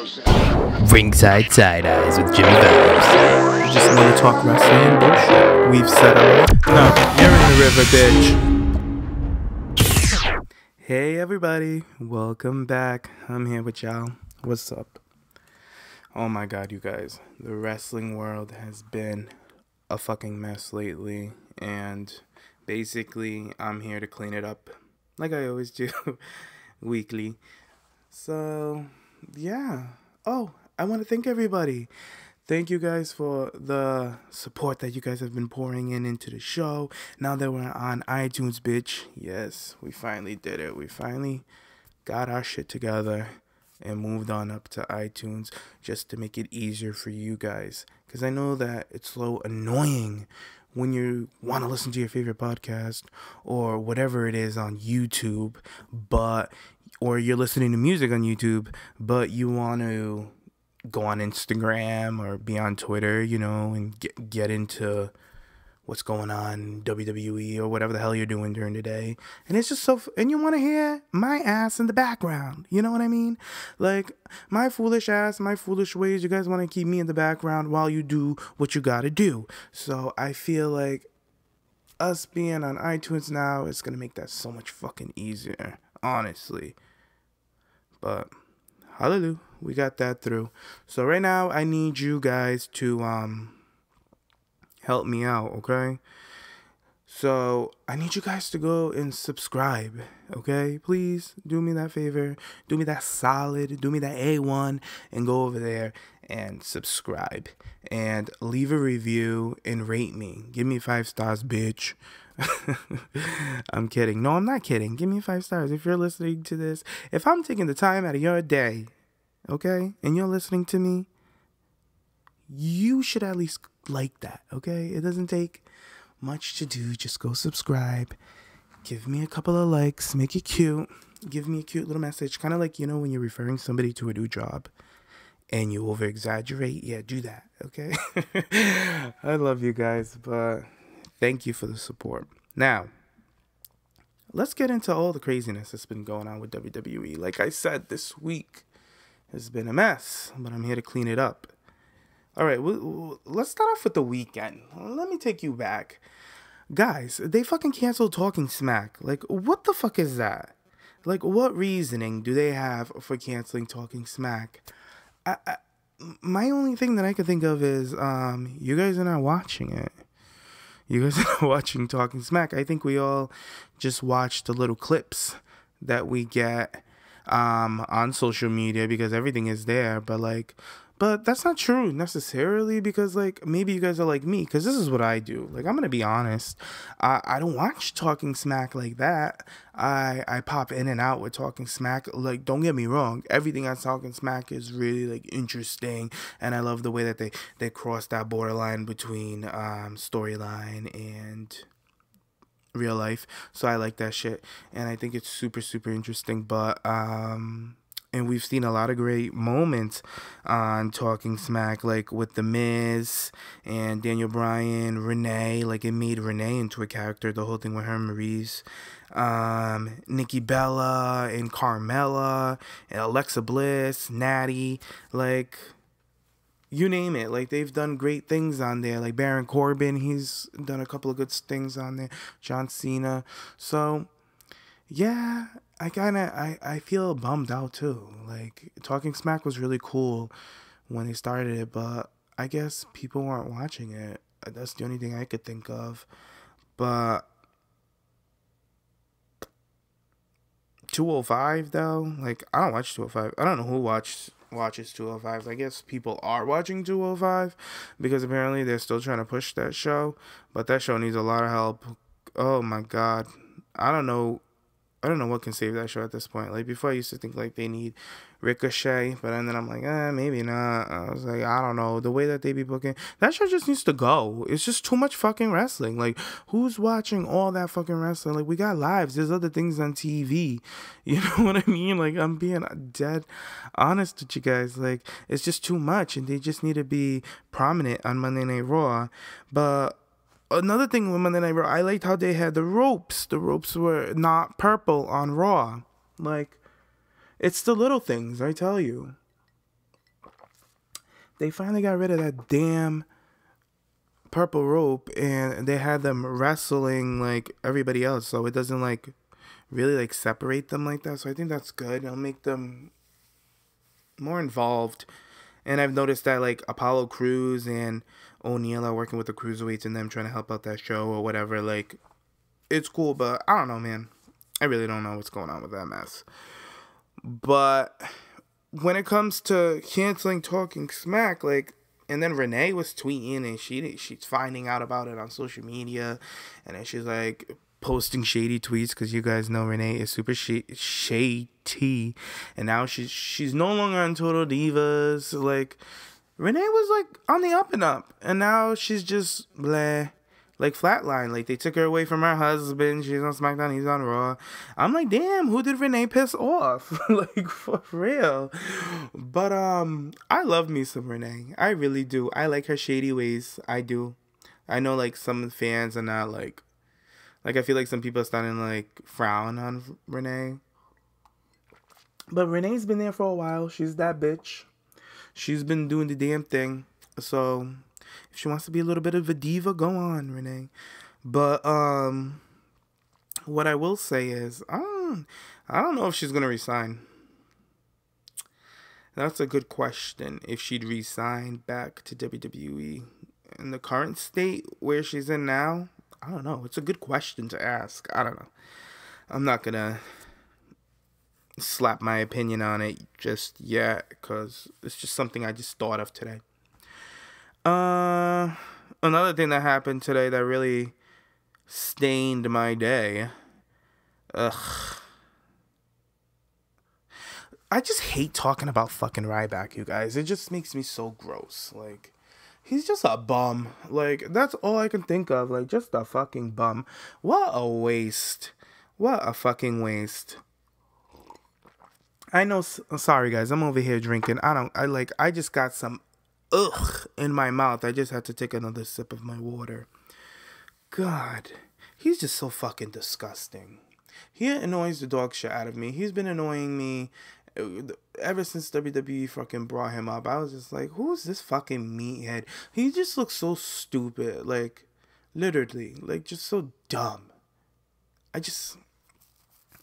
Ringside Side Eyes with Jimmy Vibes. You just want to talk wrestling and bullshit. We've said it. No, you're in the river, bitch. Hey, everybody. Welcome back. I'm here with y'all. What's up? Oh my god, you guys. The wrestling world has been a fucking mess lately. And basically, I'm here to clean it up. Like I always do. Weekly. So, yeah. Oh, I want to thank everybody. Thank you guys for the support that you guys have been pouring into the show. Now that we're on iTunes, bitch. Yes, we finally did it. We finally got our shit together and moved on up to iTunes just to make it easier for you guys. Because I know that it's so annoying when you want to listen to your favorite podcast or whatever it is on YouTube, or you're listening to music on YouTube, but you want to go on Instagram or be on Twitter, you know, and get into what's going on WWE or whatever the hell you're doing during the day. And it's just and you want to hear my ass in the background. You know what I mean? Like, my foolish ass, my foolish ways. You guys want to keep me in the background while you do what you got to do. So I feel like us being on iTunes now is going to make that so much fucking easier, honestly. But hallelujah, we got that through. So right now I need you guys to help me out, okay? So I need you guys to go and subscribe, okay? Please do me that favor. Do me that solid. Do me that A1 and go over there and subscribe and leave a review and rate me. Give me 5 stars, bitch. I'm kidding. No, I'm not kidding. Give me 5 stars if you're listening to this. If I'm taking the time out of your day, okay, and you're listening to me, you should at least like that, okay? It doesn't take much to do. Just go subscribe. Give me a couple of likes. Make it cute. Give me a cute little message. Kind of like, you know, when you're referring somebody to a new job and you over-exaggerate. Yeah, do that, okay? I love you guys, but thank you for the support. Now, let's get into all the craziness that's been going on with WWE. Like I said, this week has been a mess, but I'm here to clean it up. All right, let's start off with the weekend. Let me take you back. Guys, they fucking canceled Talking Smack. Like, what the fuck is that? Like, what reasoning do they have for canceling Talking Smack? My only thing that I could think of is, you guys are not watching it. You guys are not watching Talking Smack. I think we all just watched the little clips that we get on social media because everything is there. But that's not true necessarily because, like, maybe you guys are like me because this is what I do. Like, I'm going to be honest. I don't watch Talking Smack like that. I pop in and out with Talking Smack. Like, don't get me wrong. Everything on Talking Smack is really, like, interesting. And I love the way that they cross that borderline between storyline and real life. So I like that shit. And I think it's super, super interesting. But, and we've seen a lot of great moments on Talking Smack, like with The Miz and Daniel Bryan, Renee. Like, it made Renee into a character, the whole thing with her and Maurice. Nikki Bella and Carmella and Alexa Bliss, Natty. Like, you name it. Like, they've done great things on there. Like, Baron Corbin, he's done a couple of good things on there. John Cena. So, yeah, I feel bummed out too. Like, Talking Smack was really cool when they started it, but I guess people weren't watching it. That's the only thing I could think of. But 205 though, like, I don't watch 205. I don't know who watches 205. I guess people are watching 205 because apparently they're still trying to push that show, but that show needs a lot of help. Oh my god. I don't know what can save that show at this point. Like, before I used to think, like, they need Ricochet, but then I'm like, maybe not. I was like, I don't know. The way that they be booking, that show just needs to go. It's just too much fucking wrestling. Like, who's watching all that fucking wrestling? Like, we got lives. There's other things on TV. You know what I mean? Like, I'm being dead honest with you guys. Like, it's just too much, and they just need to be prominent on Monday Night Raw. But another thing with Monday Night Raw, I liked how they had the ropes. The ropes were not purple on Raw. Like, it's the little things, I tell you. they finally got rid of that damn purple rope, and they had them wrestling like everybody else, so it doesn't like really like separate them like that. So I think that's good. It'll make them more involved. And I've noticed that like Apollo Crews and O'Neal are working with the cruiserweights and them trying to help out that show or whatever. Like, it's cool, but I don't know, man. I really don't know what's going on with that mess. But when it comes to canceling Talking Smack, like, and then Renee was tweeting and she's finding out about it on social media, and then she's like posting shady tweets, because you guys know Renee is super shady, and now she's no longer on Total Divas. Like, Renee was like on the up and up, and now she's just bleh. Like flatline, like they took her away from her husband. She's on SmackDown, he's on Raw. I'm like, damn, who did Renee piss off? Like, for real. But I love me some Renee. I really do. I like her shady ways. I do. I know like some fans are not like I feel like some people are starting to like frown on Renee. But Renee's been there for a while. She's that bitch. She's been doing the damn thing. So if she wants to be a little bit of a diva, go on, Renee. But what I will say is, I don't know if she's gonna resign. That's a good question. If she'd resign back to WWE in the current state where she's in now, I don't know. It's a good question to ask. I don't know. I'm not gonna slap my opinion on it just yet, because it's just something I just thought of today. Another thing that happened today that really stained my day. I just hate talking about fucking Ryback, you guys. It just makes me so gross. Like, he's just a bum. Like, that's all I can think of. Like, just a fucking bum. What a waste. What a fucking waste. I know, sorry guys, I'm over here drinking. I just got some in my mouth. I just had to take another sip of my water. God, he's just so fucking disgusting. He annoys the dog shit out of me. He's been annoying me ever since WWE fucking brought him up. I was just like, who's this fucking meathead? He just looks so stupid. Like, literally, like, just so dumb.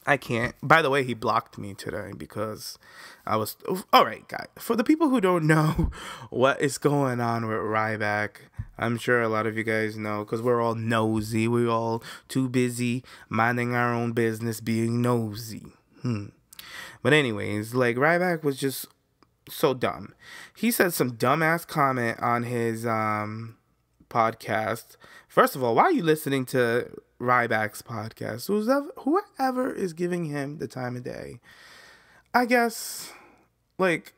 I can't. By the way, he blocked me today because I was... Alright, guys. For the people who don't know what is going on with Ryback, I'm sure a lot of you guys know, because we're all nosy. We're all too busy minding our own business being nosy. But anyways, like, Ryback was just so dumb. He said some dumbass comment on his podcast. First of all, why are you listening to Ryback's podcast? Whoever is giving him the time of day, I guess. Like,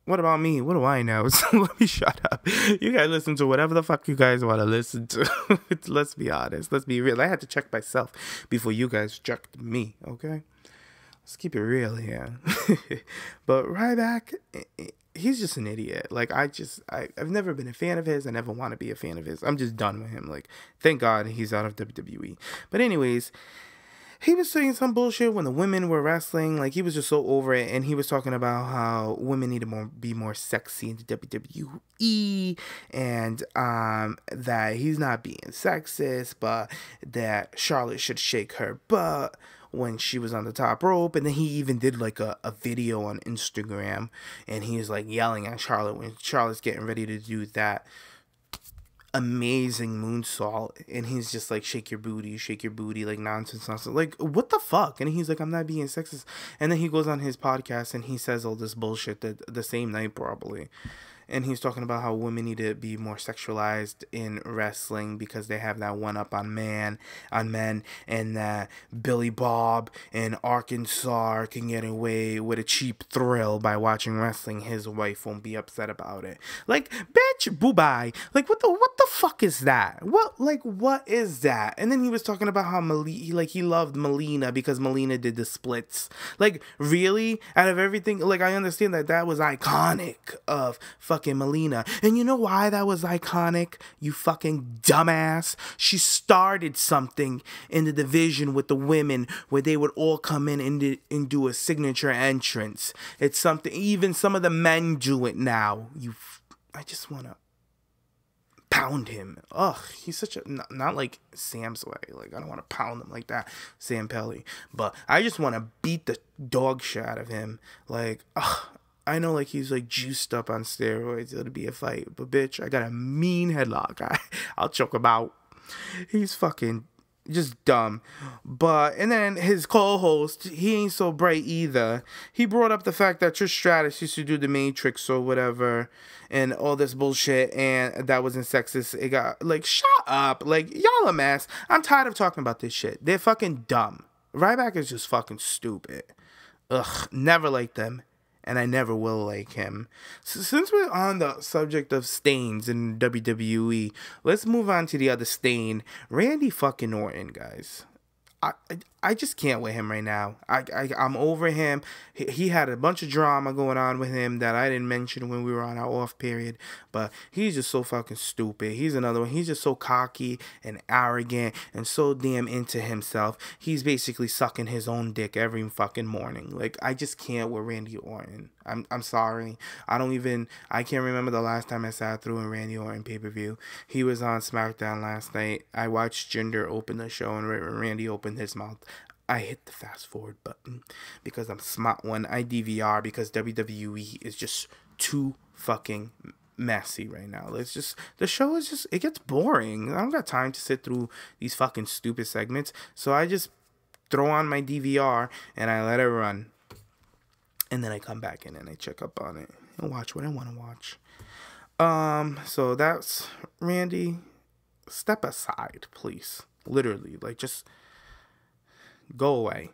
what about me? What do I know? So let me shut up. You guys listen to whatever the fuck you guys want to listen to. Let's be honest. Let's be real. I had to check myself before you guys checked me, okay? Let's keep it real here. But Ryback, he's just an idiot. Like, I've never been a fan of his. I never want to be a fan of his. I'm just done with him. Like, thank God he's out of WWE. But anyways, he was saying some bullshit when the women were wrestling. Like, he was just so over it. And he was talking about how women need to be more sexy in the WWE. And that he's not being sexist, but that Charlotte should shake her butt when she was on the top rope. And then he even did like a video on Instagram, and he was like yelling at Charlotte when Charlotte's getting ready to do that amazing moonsault, and he's just like, shake your booty, like nonsense, like, what the fuck? And he's like, I'm not being sexist. And then he goes on his podcast and he says all this bullshit that the same night probably, and he's talking about how women need to be more sexualized in wrestling because they have that one up on men, and that Billy Bob in Arkansas can get away with a cheap thrill by watching wrestling. His wife won't be upset about it. Like, bitch, boo-bye. Like, what the fuck is that? What is that? And then he was talking about how he loved Melina because Melina did the splits. Like, really? Out of everything, like, I understand that was iconic of fucking Melina. And you know why that was iconic? You fucking dumbass. She started something in the division with the women where they would all come in and do a signature entrance. It's something, even some of the men do it now. I just want to pound him. Ugh, he's such a, not like Sam's way. Like, I don't want to pound him like that, Sam Pelly. But I just want to beat the dog shit out of him. Like, ugh, I know, like, he's, like, juiced up on steroids. It'll be a fight. But, bitch, I got a mean headlock. I'll choke him out. He's fucking just dumb. But, and then his co-host, he ain't so bright either. He brought up the fact that Trish Stratus used to do the Matrix or whatever and all this bullshit, and that wasn't sexist. It got, like, shut up. Like, y'all a mess. I'm tired of talking about this shit. They're fucking dumb. Ryback is just fucking stupid. Ugh, never liked them. And I never will like him. So since we're on the subject of stains in WWE, let's move on to the other stain. Randy fucking Orton, guys. I just can't with him right now. I'm over him. He had a bunch of drama going on with him that I didn't mention when we were on our off period. But he's just so fucking stupid. He's another one. He's just so cocky and arrogant and so damn into himself. He's basically sucking his own dick every fucking morning. Like, I just can't with Randy Orton. I'm sorry. I can't remember the last time I sat through a Randy Orton pay-per-view. He was on SmackDown last night. I watched Jinder open the show, and Randy opened his mouth. I hit the fast forward button because I'm smart one. I DVR because WWE is just too fucking messy right now. It's just, the show is just, it gets boring. I don't got time to sit through these fucking stupid segments. So I just throw on my DVR and I let it run. And then I come back in and I check up on it and watch what I want to watch. So that's Randy. Step aside, please. Literally, like, just go away.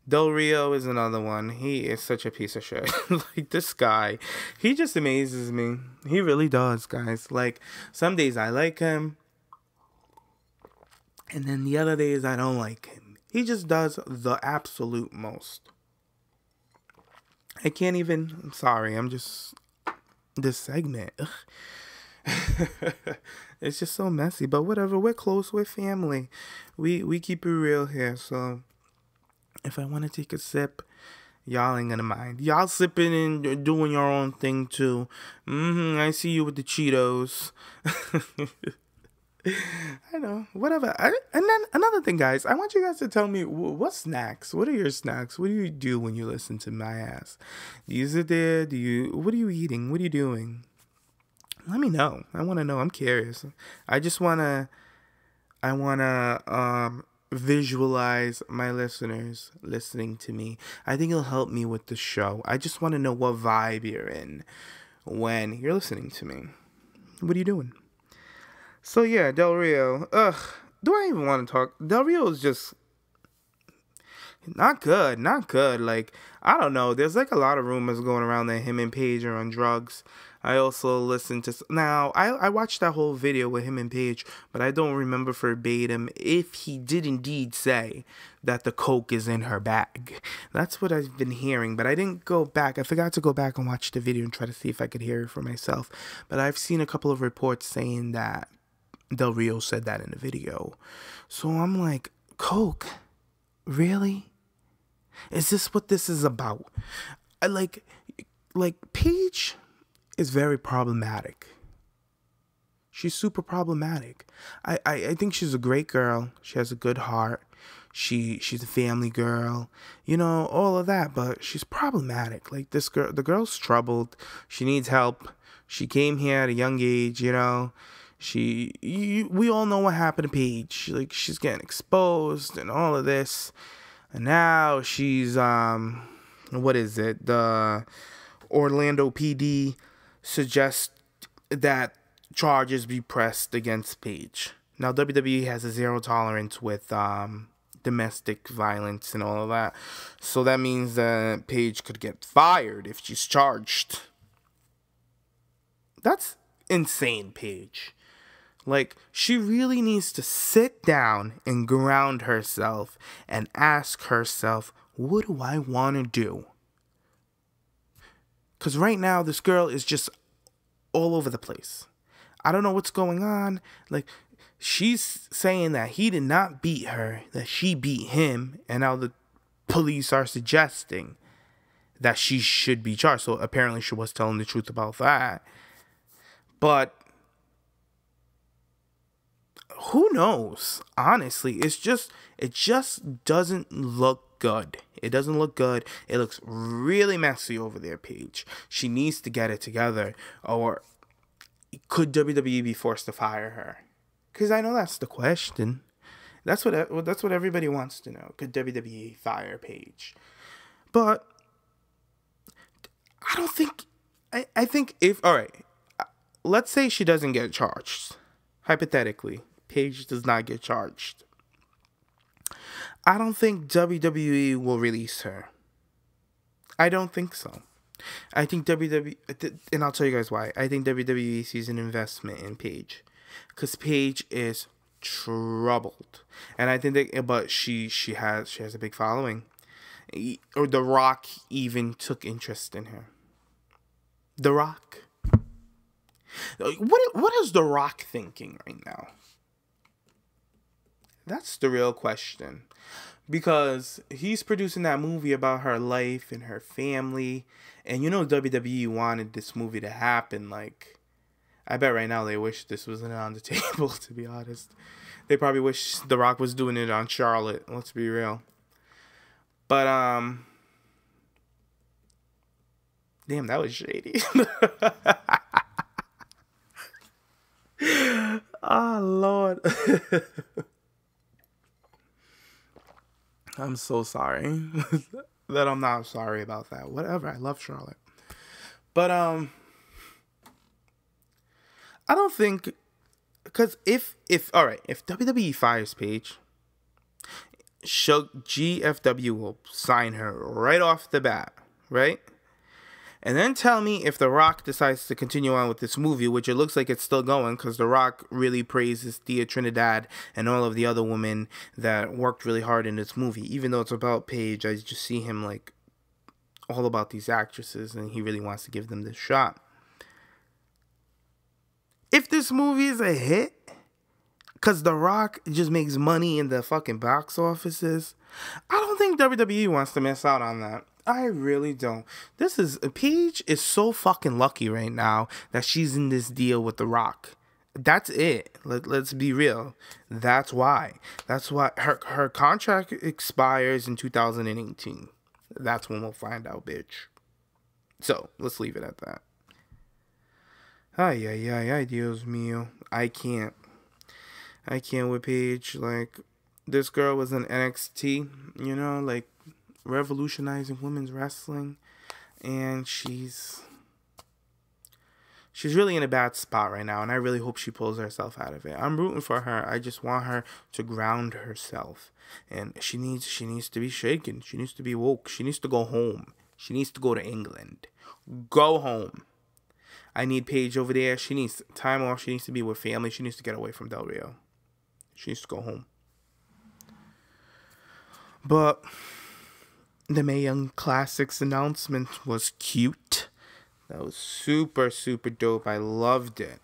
Del Rio is another one. He is such a piece of shit. Like, this guy, he just amazes me. He really does, guys. Like, some days I like him, and then the other days I don't like him. He just does the absolute most. I can't even, I'm sorry, I'm just, this segment, it's just so messy, but whatever, we're close, we're family, we keep it real here, so if I want to take a sip, y'all ain't gonna mind. Y'all sipping and doing your own thing too. I see you with the Cheetos. I know, whatever. And then another thing, guys, I want you guys to tell me what snacks. What are your snacks? What do you do when you listen to my ass? Do you sit there? What are you eating? What are you doing? Let me know. I want to know. I'm curious. I want to visualize my listeners listening to me. I think it'll help me with the show. I just want to know what vibe you're in when you're listening to me. What are you doing? So yeah, Del Rio. Do I even want to talk? Del Rio is just not good. Like, I don't know. There's like a lot of rumors going around that him and Paige are on drugs. I also listened to, now I watched that whole video with him and Paige, but I don't remember verbatim if he did indeed say that the coke is in her bag. That's what I've been hearing, but I didn't go back. I forgot to go back and watch the video and try to see if I could hear it for myself. But I've seen a couple of reports saying that Del Rio said that in the video. So I'm like, coke? Really? Is this what this is about? Like Paige is very problematic. She's super problematic. I think she's a great girl. She has a good heart. She's a family girl. You know, all of that, but she's problematic. Like, this girl, the girl's troubled. She needs help. She came here at a young age, you know. We all know what happened to Paige. Like, she's getting exposed and all of this. And now she's, what is it? The Orlando PD suggests that charges be pressed against Paige. Now, WWE has a zero tolerance with domestic violence and all of that. So that means that Paige could get fired if she's charged. That's insane, Paige. Like, she really needs to sit down and ground herself and ask herself, what do I want to do? Because right now, this girl is just all over the place. I don't know what's going on. Like, she's saying that he did not beat her, that she beat him, and now the police are suggesting that she should be charged. So apparently she was telling the truth about that. But who knows? Honestly, it just doesn't look good. It doesn't look good. It looks really messy over there, Paige. She needs to get it together. Or could WWE be forced to fire her? Because I know that's the question. That's what everybody wants to know. Could WWE fire Paige? But I don't think. I think if, all right, let's say she doesn't get charged. Hypothetically, Paige does not get charged. I don't think WWE will release her. I don't think so. I think WWE, and I'll tell you guys why. I think WWE sees an investment in Paige, because Paige is troubled, and I think that, but she has a big following. Or The Rock even took interest in her. The Rock. What is The Rock thinking right now? That's the real question. Because he's producing that movie about her life and her family. And you know WWE wanted this movie to happen. Like, I bet right now they wish this wasn't on the table, to be honest. They probably wish The Rock was doing it on Charlotte. Let's be real. But, damn, that was shady. Oh, Lord. I'm so sorry that I'm not sorry about that. Whatever. I love Charlotte. But, I don't think, because if WWE fires Paige, GFW will sign her right off the bat, right? And then tell me if The Rock decides to continue on with this movie, which it looks like it's still going, because The Rock really praises Thea Trinidad and all of the other women that worked really hard in this movie. Even though it's about Paige, I just see him like all about these actresses, and he really wants to give them this shot. If this movie is a hit, because The Rock just makes money in the fucking box offices, I don't think WWE wants to miss out on that. I really don't. Paige is so fucking lucky right now that she's in this deal with The Rock. That's it. Let's be real. That's why. That's why her contract expires in 2018. That's when we'll find out, bitch. So, let's leave it at that. Ay, Dios mío. I can't with Paige. Like, this girl was in NXT, you know, like, revolutionizing women's wrestling, and she's really in a bad spot right now, and I really hope she pulls herself out of it. I'm rooting for her. I just want her to ground herself, and she needs to be shaken. She needs to be woke. She needs to go home. She needs to go to England. Go home. I need Paige over there. She needs time off. She needs to be with family. She needs to get away from Del Rio. She needs to go home. But the Mae Young Classics announcement was cute. That was super, super dope. I loved it.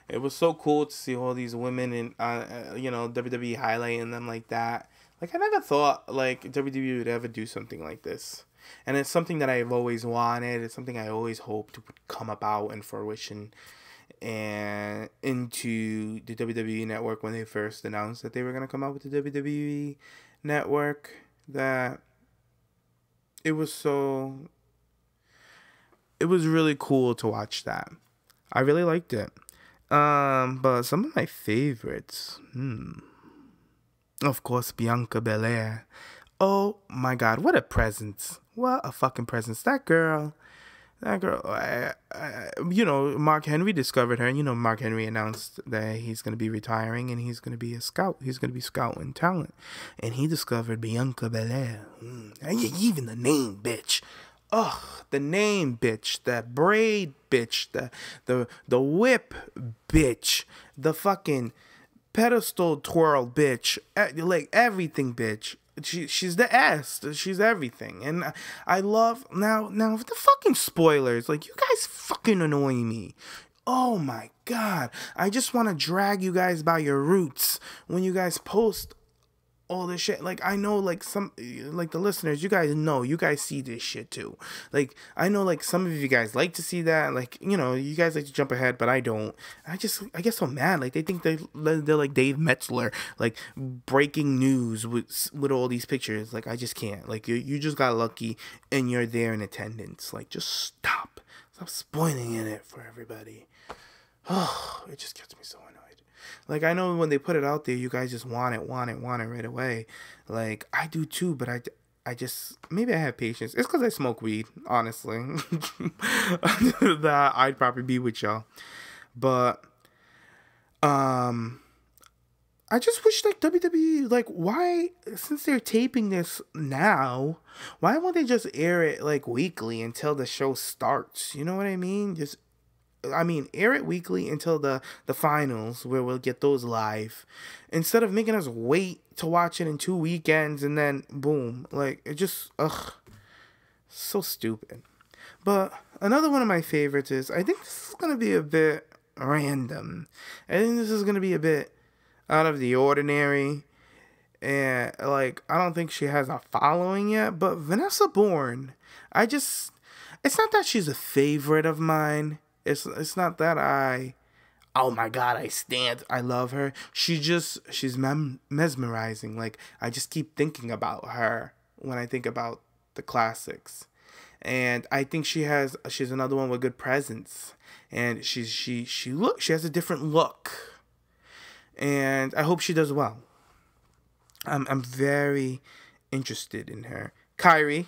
It was so cool to see all these women in, WWE highlighting them like that. Like, I never thought, like, WWE would ever do something like this. And it's something that I've always wanted. It's something I always hoped would come about in fruition and into the WWE network when they first announced that they were going to come out with the WWE network. That it was really cool to watch that. I really liked it. But some of my favorites, of course, Bianca Belair. Oh my God, what a presence. What a fucking presence. That girl, Mark Henry discovered her, and Mark Henry announced that he's going to be retiring and he's going to be a scout. He's going to be scouting talent. And he discovered Bianca Belair. Even the name, bitch. ugh, the name bitch, the braid bitch, the whip bitch, the fucking pedestal twirl bitch, like everything bitch. She's the S. She's everything. And I love now the fucking spoilers. Like, you guys fucking annoy me. Oh my god. I just want to drag you guys by your roots when you guys post all this shit. Like, I know, like, some, like, the listeners, you guys know, you guys see this shit too. Like, I know, like, some of you guys like to see that. Like, you know, you guys like to jump ahead, but I don't. I get so mad. Like, they think they're like Dave Metzler, like, breaking news with all these pictures. Like, I just can't. Like, you just got lucky and you're there in attendance. Like, just stop spoiling it for everybody. Oh, it just gets me so annoyed. Like, I know when they put it out there, you guys just want it right away. Like, I do too, but I just, maybe I have patience. It's because I smoke weed, honestly. That I'd probably be with y'all. But, I just wish, like, WWE, like, why, since they're taping this now, why won't they just air it, like, weekly until the show starts? You know what I mean? Air it weekly until the finals, where we'll get those live, instead of making us wait to watch it in 2 weekends and then boom. Like, it just, so stupid. But another one of my favorites is, I think this is going to be a bit random. I think this is going to be a bit out of the ordinary. And, like, I don't think she has a following yet, but Vanessa Bourne, it's not that she's a favorite of mine. It's not that oh my god, I love her. She's mesmerizing. Like, I just keep thinking about her when I think about the classics. And I think she's another one with good presence. And she has a different look. And I hope she does well. I'm very interested in her. Kyrie,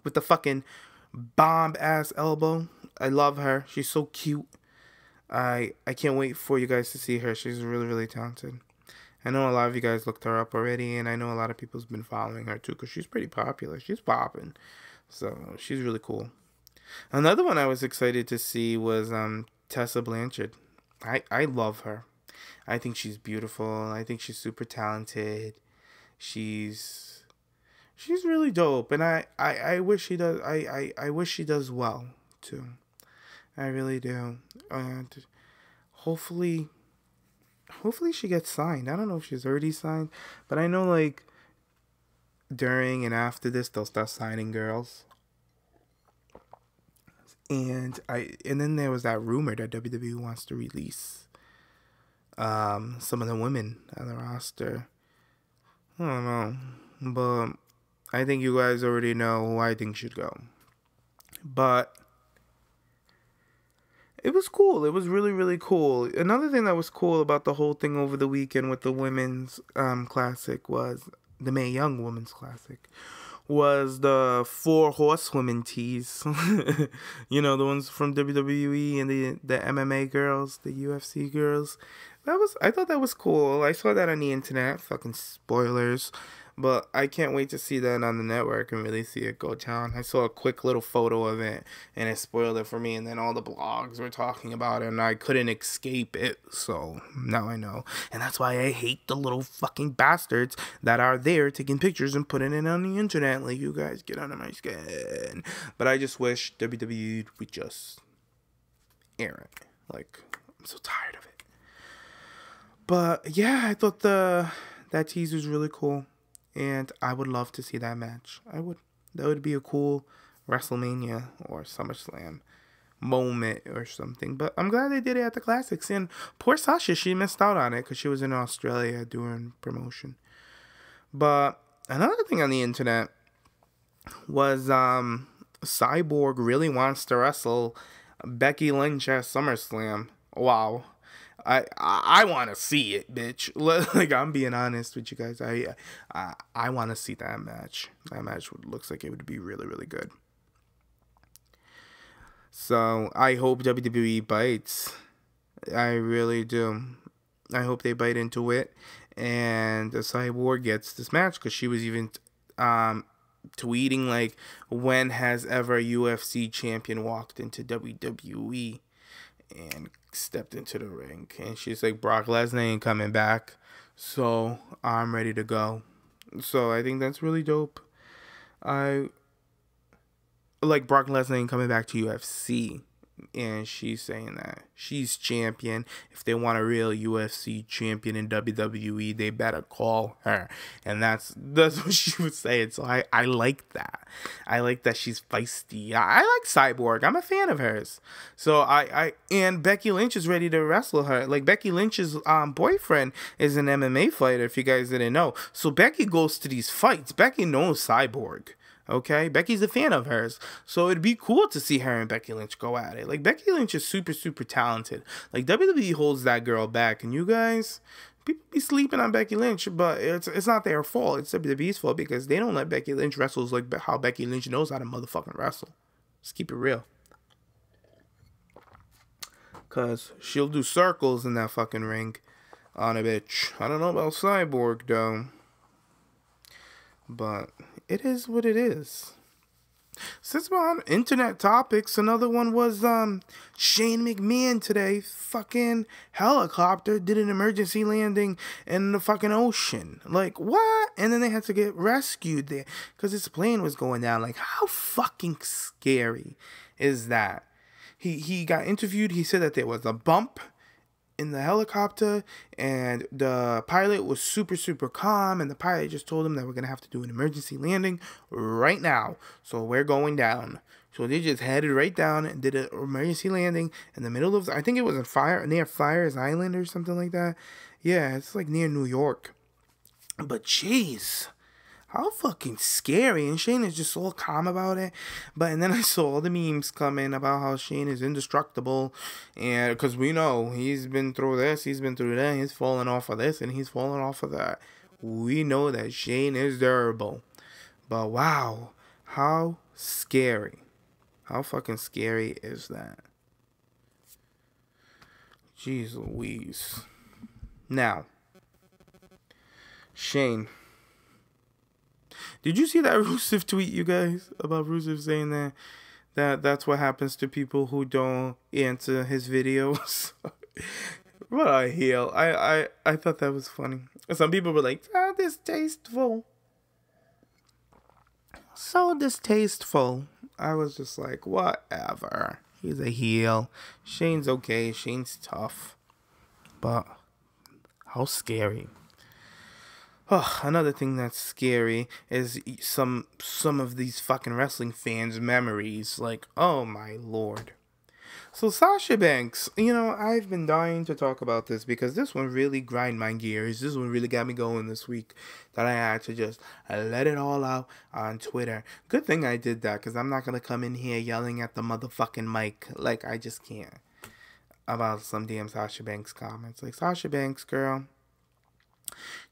with the fucking bomb ass elbow. I love her. She's so cute. I can't wait for you guys to see her. She's really, really talented. I know a lot of you guys looked her up already, and I know a lot of people's been following her too, because she's pretty popular. She's popping. So she's really cool. Another one I was excited to see was Tessa Blanchard. I love her. I think she's beautiful. I think she's super talented. She's really dope, and I wish she does. I wish she does well too. I really do. And hopefully she gets signed. I don't know if she's already signed, but I know, like, during and after this, they'll start signing girls. And then there was that rumor that WWE wants to release some of the women on the roster. I don't know, but I think you guys already know who I think should go. But it was cool. It was really, really cool. Another thing that was cool about the whole thing over the weekend with the women's classic was the Mae Young Women's Classic. Was the 4 horsewomen tees. You know, the ones from WWE and the MMA girls, the UFC girls. I thought that was cool. I saw that on the internet. Fucking spoilers. But I can't wait to see that on the network and really see it go down. I saw a quick little photo of it, and it spoiled it for me. And then all the blogs were talking about it, and I couldn't escape it. So now I know. And that's why I hate the little fucking bastards that are there taking pictures and putting it on the internet. Like, you guys get under my skin. But I just wish WWE would just air it. Like, I'm so tired of it. But yeah, I thought that teaser was really cool. And I would love to see that match. I would. That would be a cool WrestleMania or SummerSlam moment or something. But I'm glad they did it at the Classics. And poor Sasha, she missed out on it because she was in Australia doing promotion. But another thing on the internet was Cyborg really wants to wrestle Becky Lynch at SummerSlam. Wow. I want to see it, bitch. Like, I'm being honest with you guys. I want to see that match. That match looks like it would be really, really good. So I hope WWE bites. I really do. I hope they bite into it, and the Cyborg gets this match, because she was even tweeting like, when has ever a UFC champion walked into WWE and stepped into the ring? And she's like, Brock Lesnar ain't coming back, so I'm ready to go. So I think that's really dope. I like Brock Lesnar ain't coming back to UFC. And she's saying that she's champion. If they want a real UFC champion in WWE, they better call her. And that's what she was saying. So I like that. I like that she's feisty. I like Cyborg. I'm a fan of hers. So and Becky Lynch is ready to wrestle her. Like, Becky Lynch's boyfriend is an MMA fighter, if you guys didn't know. So Becky goes to these fights. Becky knows Cyborg. Okay, Becky's a fan of hers, so it'd be cool to see her and Becky Lynch go at it. Like, Becky Lynch is super, super talented. Like, WWE holds that girl back, and you guys, people be sleeping on Becky Lynch, but it's not their fault. It's WWE's fault, because they don't let Becky Lynch wrestle like how Becky Lynch knows how to motherfucking wrestle. Let's keep it real. Cause she'll do circles in that fucking ring on a bitch. I don't know about Cyborg though, but it is what it is. Since we're on internet topics, another one was Shane McMahon today. Fucking helicopter did an emergency landing in the fucking ocean. Like, what? And then they had to get rescued there because his plane was going down. Like, how fucking scary is that? He got interviewed. He said that there was a bump in the helicopter, and the pilot was super, super calm, and the pilot just told him that we're gonna have to do an emergency landing right now, so we're going down. So they just headed right down and did an emergency landing in the middle of, I think it was near Fires Island or something like that. Yeah, it's like near New York. But jeez, how fucking scary. And Shane is just all calm about it. And then I saw all the memes coming about how Shane is indestructible. And because we know he's been through this, he's been through that, he's fallen off of this, and he's fallen off of that. We know that Shane is durable. But wow, how scary. How fucking scary is that? Jeez Louise. Now, Shane, did you see that Rusev tweet, you guys, about Rusev saying that's what happens to people who don't answer his videos? What a heel. I thought that was funny. Some people were like, distasteful. So distasteful. I was just like, whatever. He's a heel. Shane's okay. Shane's tough. But how scary. Oh, another thing that's scary is some of these fucking wrestling fans' memories. Like, oh my lord. So Sasha Banks, I've been dying to talk about this because this one really grind my gears. This one really got me going this week, that I had to just let it all out on Twitter. Good thing I did that, because I'm not going to come in here yelling at the motherfucking mic. Like, I just can't. About some damn Sasha Banks comments. Like, Sasha Banks, girl.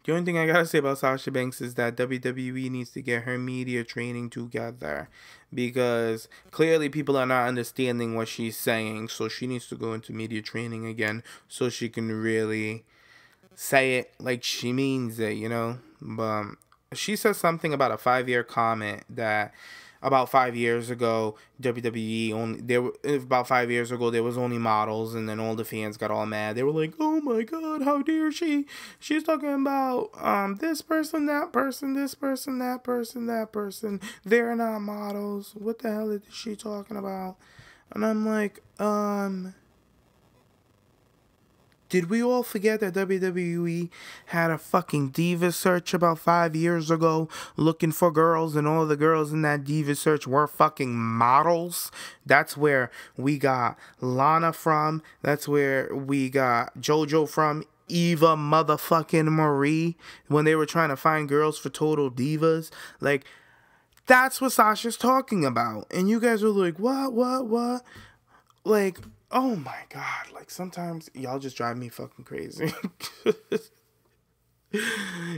The only thing I gotta say about Sasha Banks is that WWE needs to get her media training together, because clearly people are not understanding what she's saying, so she needs to go into media training again so she can really say it like she means it, But she says something about a 5-year comment that about 5 years ago, about 5 years ago, there was only models, and then all the fans got all mad. They were like, oh my god, how dare she? She's talking about this person, that person, this person, that person, that person. They're not models. What the hell is she talking about? And I'm like, did we all forget that WWE had a fucking diva search about 5 years ago looking for girls, and all the girls in that diva search were fucking models? That's where we got Lana from. That's where we got JoJo from. Eva motherfucking Marie, when they were trying to find girls for Total Divas. Like, that's what Sasha's talking about. And you guys are like, what? Like, oh my god, like, sometimes y'all just drive me fucking crazy.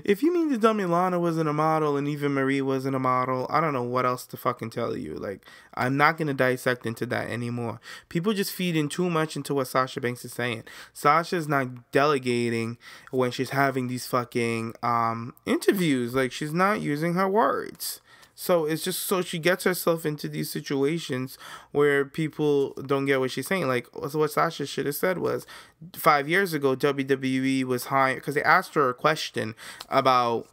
If you mean to tell me Lana wasn't a model and even Marie wasn't a model, I don't know what else to fucking tell you. Like, I'm not going to dissect into that anymore. People just feed in too much into what Sasha Banks is saying. Sasha's not delegating when she's having these fucking interviews. Like, she's not using her words. So it's just so she gets herself into these situations where people don't get what she's saying. Like, so what Sasha should have said was 5 years ago, WWE was hiring, because they asked her a question about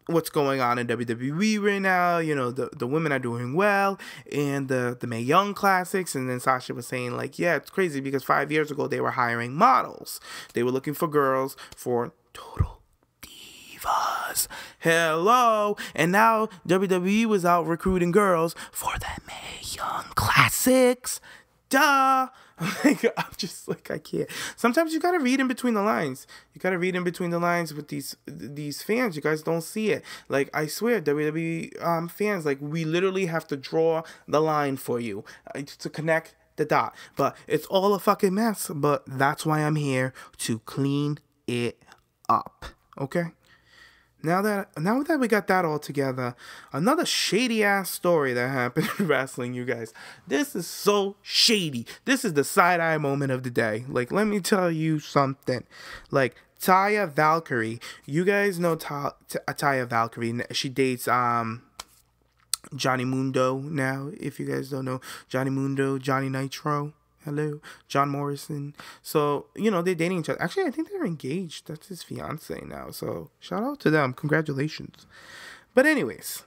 what's going on in WWE right now. You know, the women are doing well, and the Mae Young Classics. And then Sasha was saying, like, yeah, it's crazy because 5 years ago they were hiring models. They were looking for girls for Total Divas. Hello. And now WWE was out recruiting girls for the Mae Young Classics. Duh. I'm just like, I can't. Sometimes you gotta read in between the lines. You gotta read in between the lines with these fans. You guys don't see it. Like, I swear, WWE fans, like, we literally have to draw the line for you to connect the dot. But it's all a fucking mess. But that's why I'm here, to clean it up. Okay? Now that we got that all together, another shady ass story that happened in wrestling, you guys. This is so shady. This is the side eye moment of the day. Like, let me tell you something. Like, Taya Valkyrie, you guys know Taya Valkyrie. She dates Johnny Mundo now. If you guys don't know, Johnny Mundo, Johnny Nitro. Hello, John Morrison. So, you know, they're dating each other. Actually, I think they're engaged. That's his fiance now. So, shout out to them. Congratulations. But anyways,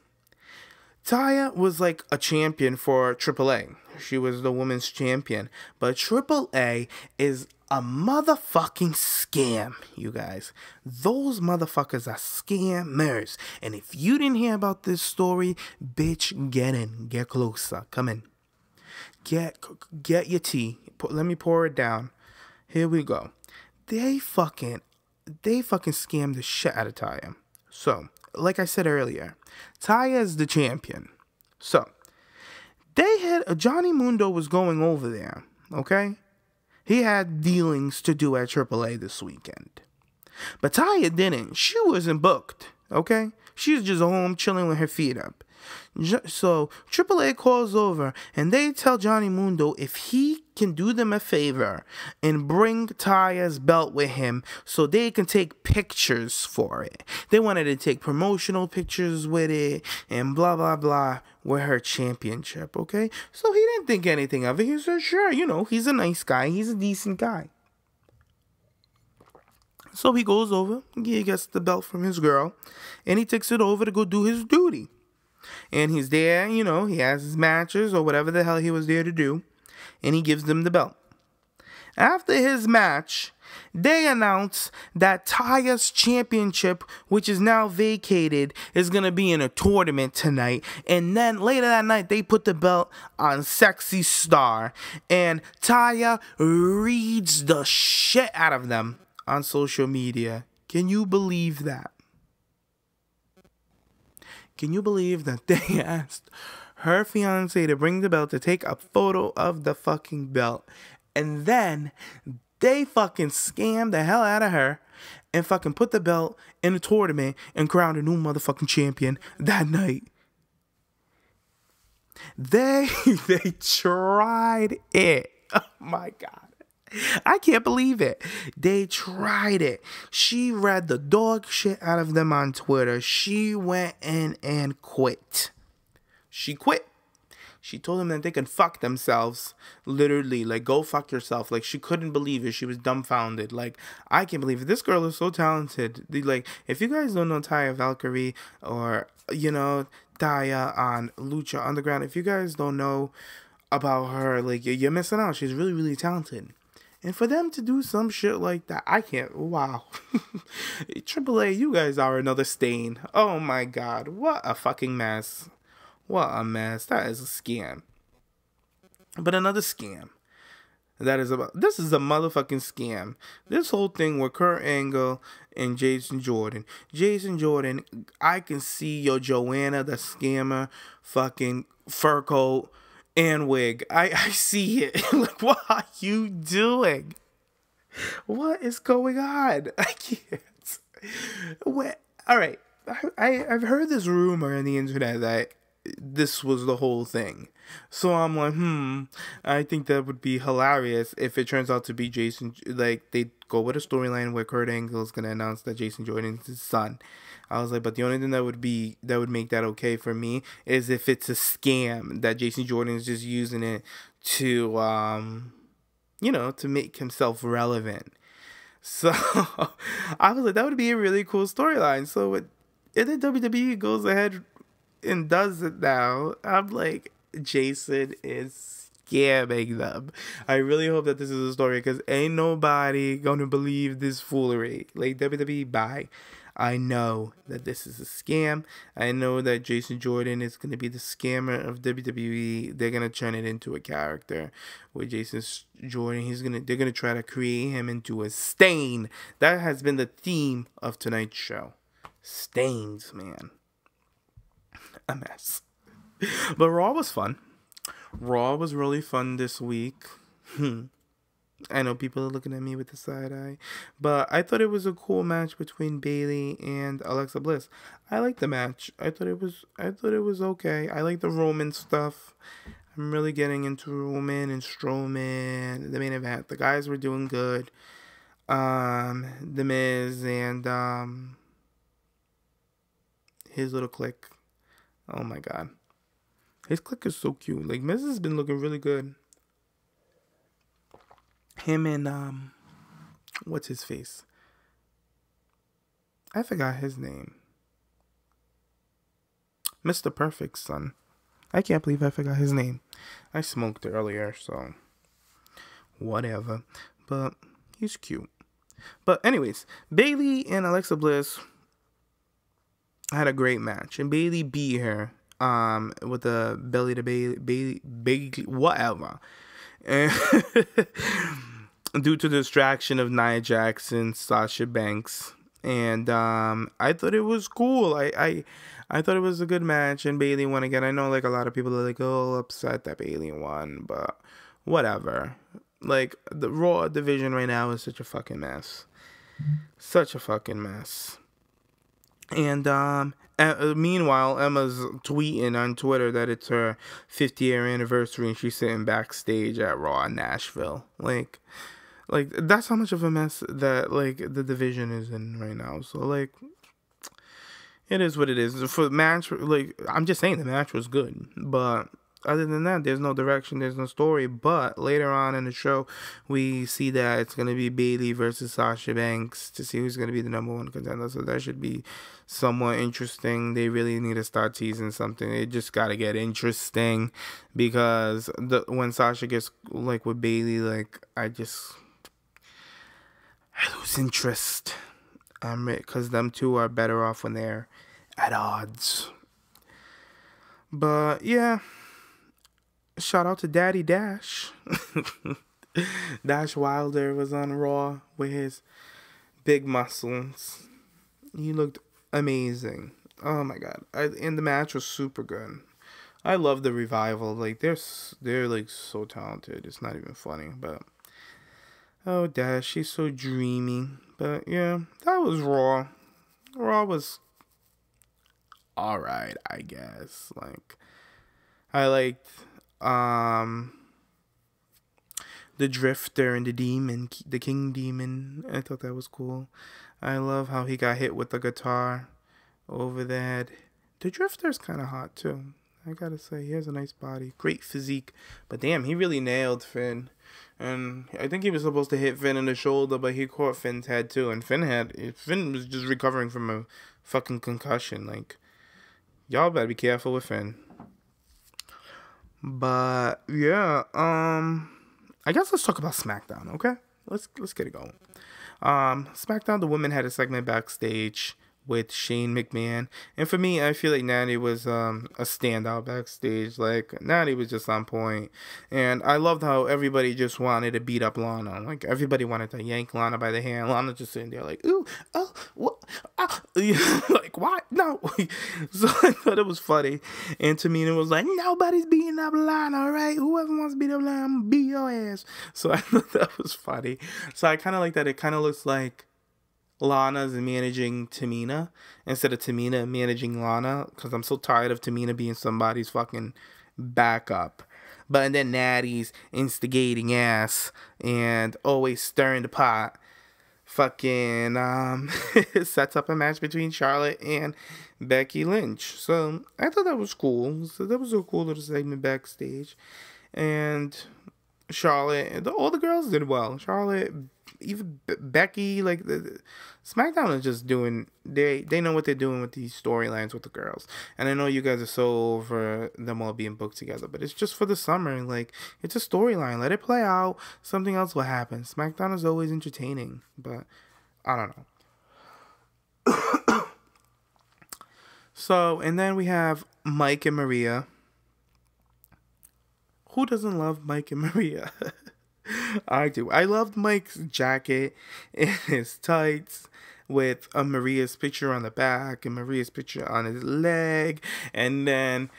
Taya was like a champion for AAA. She was the women's champion. But AAA is a motherfucking scam, you guys. Those motherfuckers are scammers. And if you didn't hear about this story, bitch, get in. Get closer. Come in. Get your tea. Let me pour it down. Here we go. They fucking scammed the shit out of Taya. So, like I said earlier, Taya is the champion. So, they had Johnny Mundo was going over there. Okay, he had dealings to do at AAA this weekend, but Taya didn't. She wasn't booked. Okay, she was just home chilling with her feet up. So AAA calls over and they tell Johnny Mundo if he can do them a favor and bring Taya's belt with him so they can take pictures for it. They wanted to take promotional pictures with it and blah blah blah with her championship. Okay, so he didn't think anything of it. He said, sure, you know, he's a nice guy, he's a decent guy. So he goes over, he gets the belt from his girl, and he takes it over to go do his duty. And he's there, you know, he has his matches or whatever the hell he was there to do, and he gives them the belt. After his match, they announce that Taya's championship, which is now vacated, is going to be in a tournament tonight. And then later that night, they put the belt on Sexy Star. And Taya reads the shit out of them on social media. Can you believe that? Can you believe that they asked her fiance to bring the belt to take a photo of the fucking belt? And then they fucking scammed the hell out of her and fucking put the belt in a tournament and crowned a new motherfucking champion that night. They tried it. Oh my God. I can't believe it. They tried it. She read the dog shit out of them on Twitter. She went in and quit. She quit. She told them that they can fuck themselves. Literally, like, go fuck yourself. Like, she couldn't believe it. She was dumbfounded. Like, I can't believe it. This girl is so talented. Like, if you guys don't know Taya Valkyrie or, you know, Taya on Lucha Underground, if you guys don't know about her, like, you're missing out. She's really, really talented. And for them to do some shit like that, I can't. Wow. AAA, you guys are another stain. Oh my God. What a fucking mess. What a mess. That is a scam. But another scam. This is a motherfucking scam. This whole thing with Kurt Angle and Jason Jordan. Jason Jordan, I can see your Joanna the scammer fucking fur coat and wig. I see it. Like, what are you doing? What is going on? I can't. What? All right. I've heard this rumor on the internet that this was the whole thing. So I'm like, I think that would be hilarious if it turns out to be Jason. Like, they go with a storyline where Kurt Angle is gonna announce that Jason Jordan is his son. I was like, but the only thing that would make that okay for me is if it's a scam that Jason Jordan is just using it to to make himself relevant. So I was like, that would be a really cool storyline. So if the WWE goes ahead and does it now, I'm like, Jason is scamming them. I really hope that this is a story, because ain't nobody gonna believe this foolery. Like, WWE, bye. I know that this is a scam. I know that Jason Jordan is going to be the scammer of WWE. They're going to turn it into a character with Jason Jordan. They're going to try to create him into a stain. That has been the theme of tonight's show. Stains, man. A mess. But Raw was fun. Raw was really fun this week. I know people are looking at me with the side eye, but I thought it was a cool match between Bayley and Alexa Bliss. I liked the match. I thought it was okay. I like the Roman stuff. I'm really getting into Roman and Strowman, the main event. The guys were doing good. The Miz and his little clique. Oh my god. His clique is so cute. Like, Miz has been looking really good. Him and what's his face? I forgot his name. Mr. Perfect's son. I can't believe I forgot his name. I smoked earlier, so whatever. But he's cute. But anyways, Bayley and Alexa Bliss had a great match, and Bayley beat her with a belly to Bayley whatever. And due to the distraction of Nia Jackson, Sasha Banks, and I thought it was cool. I thought it was a good match, and Bayley won again. I know, like, a lot of people are like, oh, upset that Bayley won, but whatever. Like, the Raw division right now is such a fucking mess. Such a fucking mess. And meanwhile, Emma's tweeting on Twitter that it's her 50-year anniversary, and she's sitting backstage at Raw in Nashville. Like that's how much of a mess that, like, the division is in right now. So, like, it is what it is. For the match, like, I'm just saying the match was good, but other than that, there's no direction, there's no story. But later on in the show, we see that it's going to be Bayley versus Sasha Banks to see who's going to be the number one contender. So that should be somewhat interesting. They really need to start teasing something. It just got to get interesting, because when Sasha gets, like, with Bayley, like, I lose interest. Because them two are better off when they're at odds. But yeah. Shout out to Daddy Dash. Dash Wilder was on Raw with his big muscles. He looked amazing. Oh my god. And the match was super good. I love the Revival. Like, they're like so talented. It's not even funny. But oh, Dash, she's so dreamy. But yeah, that was Raw. Raw was alright, I guess. Like, I liked the Drifter and the Demon, the King Demon. I thought that was cool. I love how he got hit with the guitar over the head. The Drifter's kind of hot too, I gotta say. He has a nice body, great physique, but damn, he really nailed Finn. And I think he was supposed to hit Finn in the shoulder, but he caught Finn's head too. And Finn was just recovering from a fucking concussion. Like, y'all better be careful with Finn. But yeah, I guess let's talk about SmackDown, okay? Let's get it going. SmackDown, the women had a segment backstage with Shane McMahon, and for me, I feel like Natty was a standout backstage. Like, Natty was just on point, and I loved how everybody just wanted to beat up Lana. Like, everybody wanted to yank Lana by the hand. Lana just sitting there like, ooh, oh, what? Like, what? No. So I thought it was funny, and Tamina was like, nobody's beating up Lana, all right? Whoever wants to beat up Lana, I'm gonna beat your ass. So I thought that was funny. So I kind of like that. It kind of looks like Lana's managing Tamina instead of Tamina managing Lana, because I'm so tired of Tamina being somebody's fucking backup. But and then Natty's instigating ass and always stirring the pot. Fucking sets up a match between Charlotte and Becky Lynch. So I thought that was cool. So that was a cool little segment backstage. And Charlotte, all the girls did well. Charlotte, even Becky, like the SmackDown is just doing. They know what they're doing with these storylines with the girls. And I know you guys are so over them all being booked together, but it's just for the summer. Like, it's a storyline. Let it play out. Something else will happen. SmackDown is always entertaining, but I don't know. So, and then we have Mike and Maria. Who doesn't love Mike and Maria? I do. I loved Mike's jacket and his tights with Maria's picture on the back and Maria's picture on his leg. And then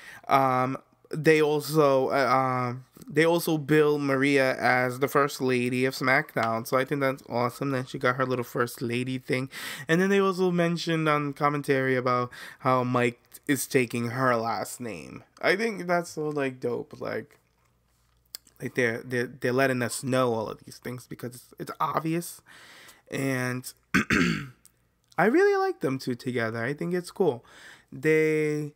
they also bill Maria as the first lady of SmackDown. So I think that's awesome that she got her little first lady thing. And then they also mentioned on commentary about how Mike is taking her last name. I think that's so like dope. Like they're letting us know all of these things because it's obvious, and I really like them two together. I think it's cool. They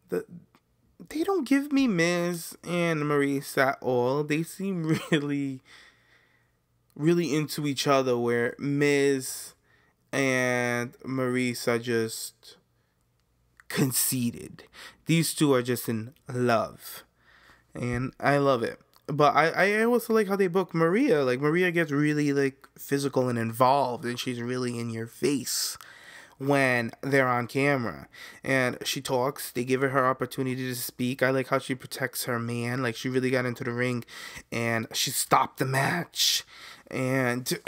don't give me Miz and Maurice at all. They seem really, really into each other. Where Miz and Maurice are just conceited. These two are just in love, and I love it. But I also like how they book Maria. Like, Maria gets really, like, physical and involved, and she's really in your face when they're on camera. And she talks. They give her opportunity to speak. I like how she protects her man. Like, she really got into the ring, and she stopped the match. And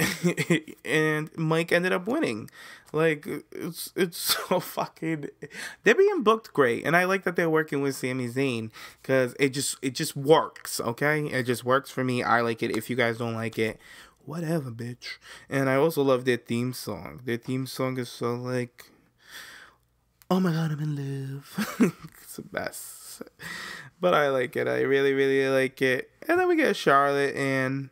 and Mike ended up winning. Like, it's so fucking. They're being booked great, and I like that they're working with Sami Zayn because it just works. Okay, it just works for me. I like it. If you guys don't like it, whatever, bitch. And I also love their theme song. Their theme song is so like, oh my god, I'm in love. It's the best. But I like it. I really, really like it. And then we get Charlotte and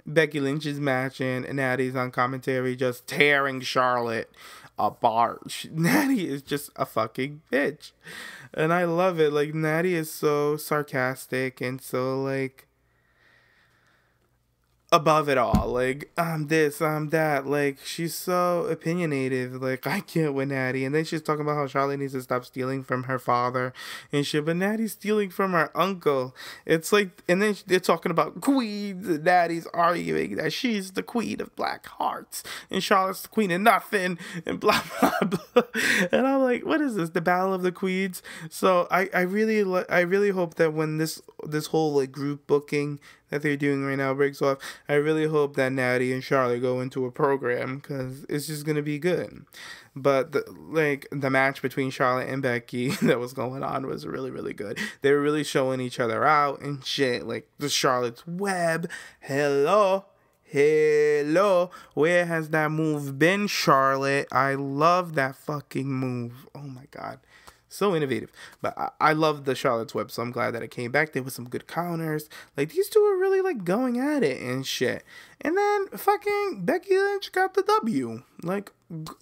Becky Lynch's match, and Natty's on commentary just tearing Charlotte apart. Natty is just a fucking bitch. And I love it. Like, Natty is so sarcastic and so, like, above it all. Like, I'm this, I'm that. Like, she's so opinionated. Like, I can't with Natty. And then she's talking about how Charlotte needs to stop stealing from her father and shit. But Natty's stealing from her uncle. It's like, and then they're talking about queens. And Natty's arguing that she's the queen of black hearts. And Charlotte's the queen of nothing. And blah, blah, blah. And I'm like, what is this? The Battle of the Queens? So I really hope that when this whole, like, group booking that they're doing right now breaks off, I really hope that Natty and Charlotte go into a program, because it's just going to be good. But the match between Charlotte and Becky that was going on was really, really good. They were really showing each other out and shit. Like, the Charlotte's Web. Hello, where has that move been, Charlotte? I love that fucking move. Oh my god. So innovative. But I love the Charlotte's Web, so I'm glad that it came back. There was some good counters. Like, these two are really, like, going at it and shit. And then fucking Becky Lynch got the W. Like,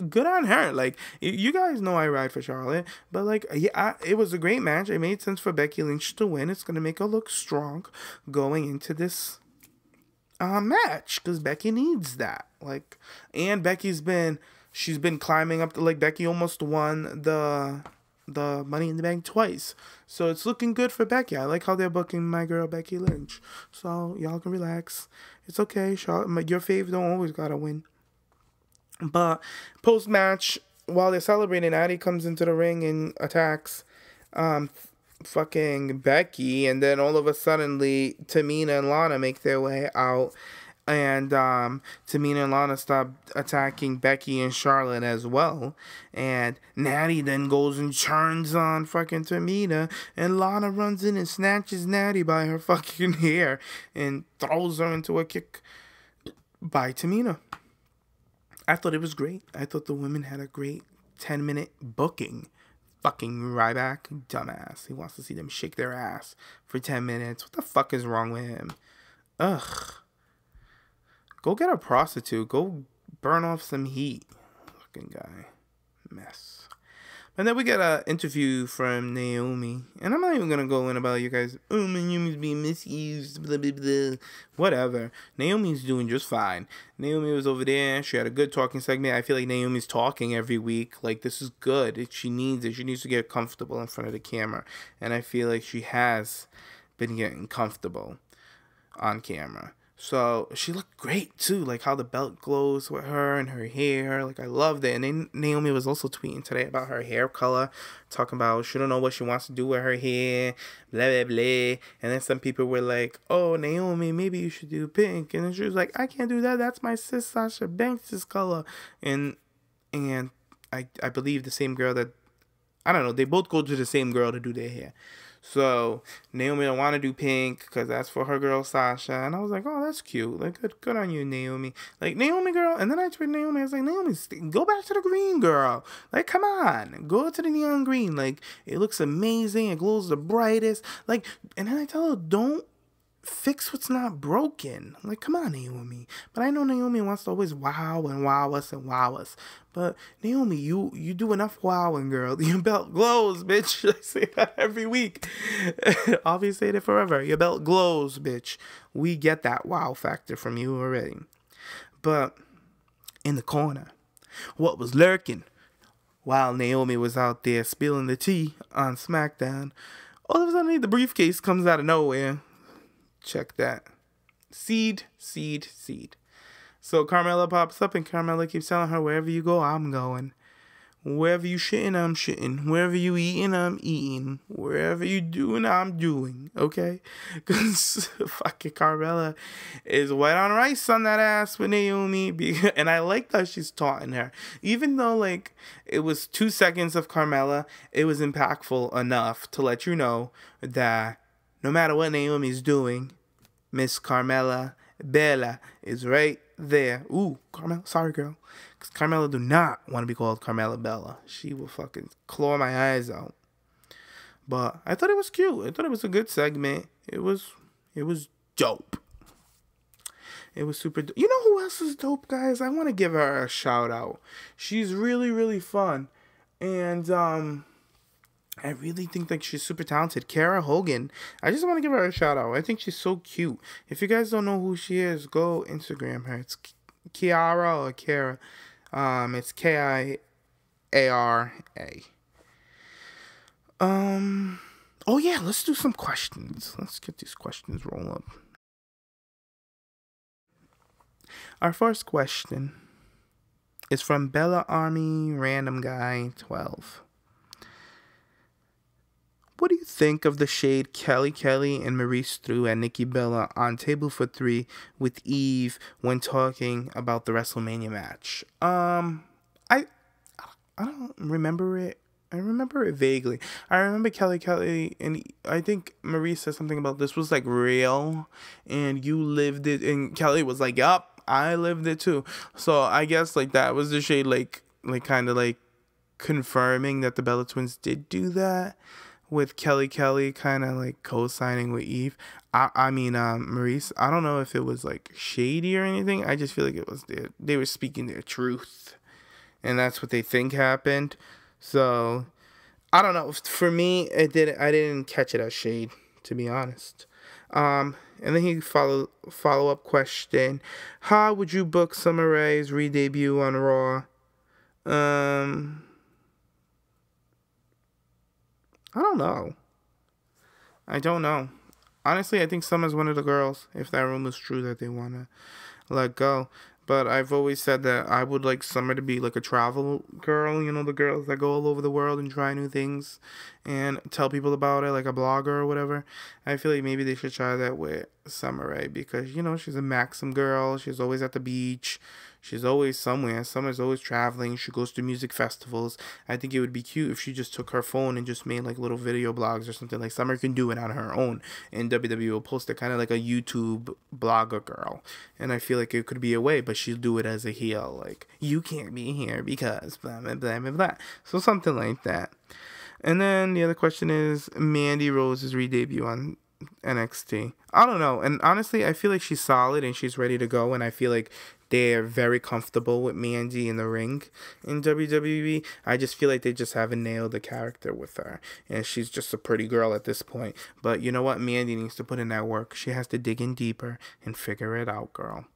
good on her. Like, you guys know I ride for Charlotte. But, like, yeah, it was a great match. It made sense for Becky Lynch to win. It's going to make her look strong going into this match, because Becky needs that. Like, and she's been climbing up. Like, Becky almost won the Money in the Bank twice, so it's looking good for Becky. I like how they're booking my girl Becky Lynch, so y'all can relax. It's okay, Charlotte. Your fave don't always gotta win. But post match, while they're celebrating, Natty comes into the ring and attacks fucking Becky, and then all of a sudden Tamina and Lana make their way out. And Tamina and Lana stop attacking Becky and Charlotte as well. And Natty then goes and turns on fucking Tamina. And Lana runs in and snatches Natty by her fucking hair and throws her into a kick by Tamina. I thought it was great. I thought the women had a great 10-minute booking. Fucking Ryback, dumbass. He wants to see them shake their ass for 10 minutes. What the fuck is wrong with him? Ugh. Go get a prostitute. Go burn off some heat. Fucking guy. Mess. And then we get an interview from Naomi. And I'm not even going to go in about you guys. Oh, my Naomi's being misused. Blah, blah, blah. Whatever. Naomi's doing just fine. Naomi was over there. She had a good talking segment. I feel like Naomi's talking every week. Like, this is good. She needs it. She needs to get comfortable in front of the camera. And I feel like she has been getting comfortable on camera. So she looked great too, like how the belt glows with her and her hair. Like, I loved it. And then Naomi was also tweeting today about her hair color, talking about she don't know what she wants to do with her hair, blah blah blah. And then some people were like, "Oh, Naomi, maybe you should do pink." And then she was like, "I can't do that. That's my sis Sasha Banks' color." And I believe the same girl that, I don't know, they both go to the same girl to do their hair. So Naomi don't want to do pink because that's for her girl Sasha. And I was like, oh, that's cute. Like, good on you, Naomi. Like, Naomi, girl. And then I tweeted Naomi. I was like, Naomi, go back to the green, girl. Like, come on, go to the neon green. Like, it looks amazing. It glows the brightest. Like, and then I tell her, don't fix what's not broken. Like, come on, Naomi. But I know Naomi wants to always wow and wow us and wow us. But Naomi, you do enough wowing, girl. Your belt glows, bitch. I say that every week. I'll be saying it forever. Your belt glows, bitch. We get that wow factor from you already. But in the corner, what was lurking while Naomi was out there spilling the tea on SmackDown, all of a sudden the briefcase comes out of nowhere. Check that. Seed. So Carmella pops up and Carmella keeps telling her, wherever you go, I'm going. Wherever you shitting, I'm shitting. Wherever you eating, I'm eating. Wherever you doing, I'm doing. Okay? Because fucking Carmella is white on rice on that ass with Naomi. And I like that she's taunting her. Even though, like, it was 2 seconds of Carmella, it was impactful enough to let you know that no matter what Naomi's doing, Miss Carmella Bella is right there. Ooh, Carmella, sorry, girl. Because Carmella do not want to be called Carmella Bella. She will fucking claw my eyes out. But I thought it was cute. I thought it was a good segment. It was dope. It was super dope. You know who else is dope, guys? I want to give her a shout out. She's really, really fun. And, I really think like she's super talented. Kara Hogan. I just want to give her a shout out. I think she's so cute. If you guys don't know who she is, go Instagram her. It's Kiara or Kara. It's Kiara. Oh yeah, let's do some questions. Let's get these questions rolling up. Our first question is from Bella Army Random Guy 12. What do you think of the shade Kelly and Maurice threw at Nikki Bella on Table for 3 with Eve when talking about the WrestleMania match? I don't remember it. I remember it vaguely. I remember Kelly, and I think Maurice said something about this was like real, and you lived it, and Kelly was like, yup, I lived it too. So I guess like that was the shade, like kind of like confirming that the Bella Twins did do that. With Kelly kind of like co-signing with Eve. I mean, Maurice, I don't know if it was like shady or anything. I just feel like it was they were speaking their truth. And that's what they think happened. So, I don't know. For me, I didn't catch it as shade, to be honest. And then he follow-up question. How would you book Summer Rae's re-debut on Raw? I don't know. Honestly, I think Summer's one of the girls, if that rumor's true that they want to let go. But I've always said that I would like Summer to be like a travel girl, you know, the girls that go all over the world and try new things and tell people about it, like a blogger or whatever. I feel like maybe they should try that with Summer Rae, because, you know, she's a Maxim girl. She's always at the beach. She's always somewhere. Summer's always traveling. She goes to music festivals. I think it would be cute if she just took her phone and just made like little video blogs or something. Like Summer can do it on her own, and WWE will post it, kind of like a YouTube blogger girl. And I feel like it could be a way, but she'll do it as a heel. Like, you can't be here because blah, blah, blah, blah, blah. So something like that. And then the other question is Mandy Rose's re-debut on NXT. I don't know. And honestly, I feel like she's solid and she's ready to go. And I feel like they're very comfortable with Mandy in the ring in WWE. I just feel like they just haven't nailed the character with her. And she's just a pretty girl at this point. But you know what? Mandy needs to put in that work. She has to dig in deeper and figure it out, girl.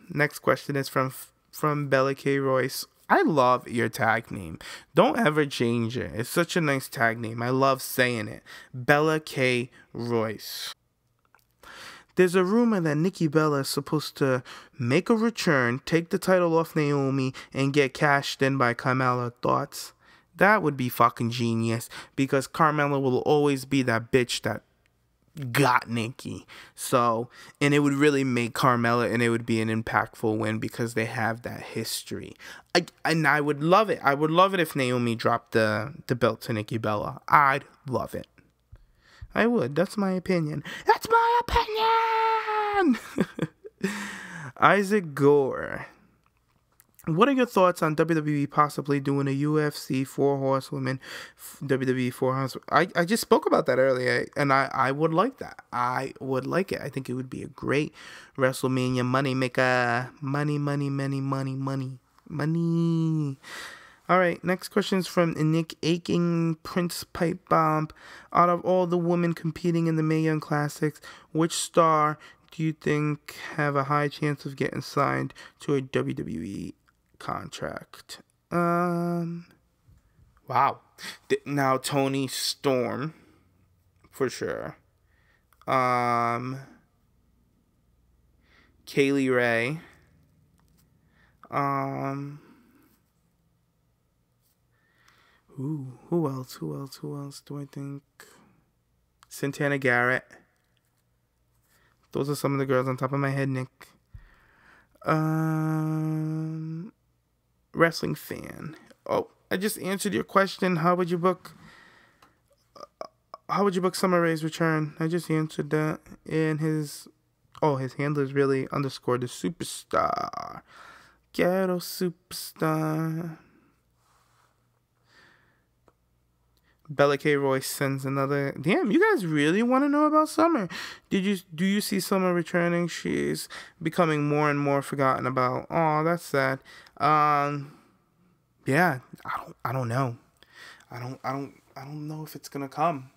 Next question is from Bella K. Royce. I love your tag name. Don't ever change it. It's such a nice tag name. I love saying it. Bella K. Royce. There's a rumor that Nikki Bella is supposed to make a return, take the title off Naomi, and get cashed in by Carmella. Thoughts? That would be fucking genius, because Carmella will always be that bitch that got Nikki. So, and it would really make Carmella, and it would be an impactful win because they have that history. And I would love it. I would love it if Naomi dropped the belt to Nikki Bella. I'd love it. I would. That's my opinion. That's my opinion! Isaac Gore. What are your thoughts on WWE possibly doing a UFC 4 Horsewomen, WWE 4 Horsewomen? I just spoke about that earlier, and I would like that. I would like it. I think it would be a great WrestleMania money maker. Money. All right, next question is from Nick Aiking, Prince Pipe Bomb. Out of all the women competing in the Mae Young Classics, which star do you think have a high chance of getting signed to a WWE contract? Wow. Now Toni Storm, for sure. Kaylee Ray. Who else do I think? Santana Garrett. Those are some of the girls on top of my head, Nick. Wrestling fan. Oh, I just answered your question. How would you book Summer Rae's return? I just answered that. And his handler is really _ the superstar. Ghetto superstar. Bella K. Royce sends another. Damn, you guys really want to know about Summer? Do you see Summer returning? She's becoming more and more forgotten about. Oh, that's sad. Yeah, I don't know. I don't know if it's gonna come.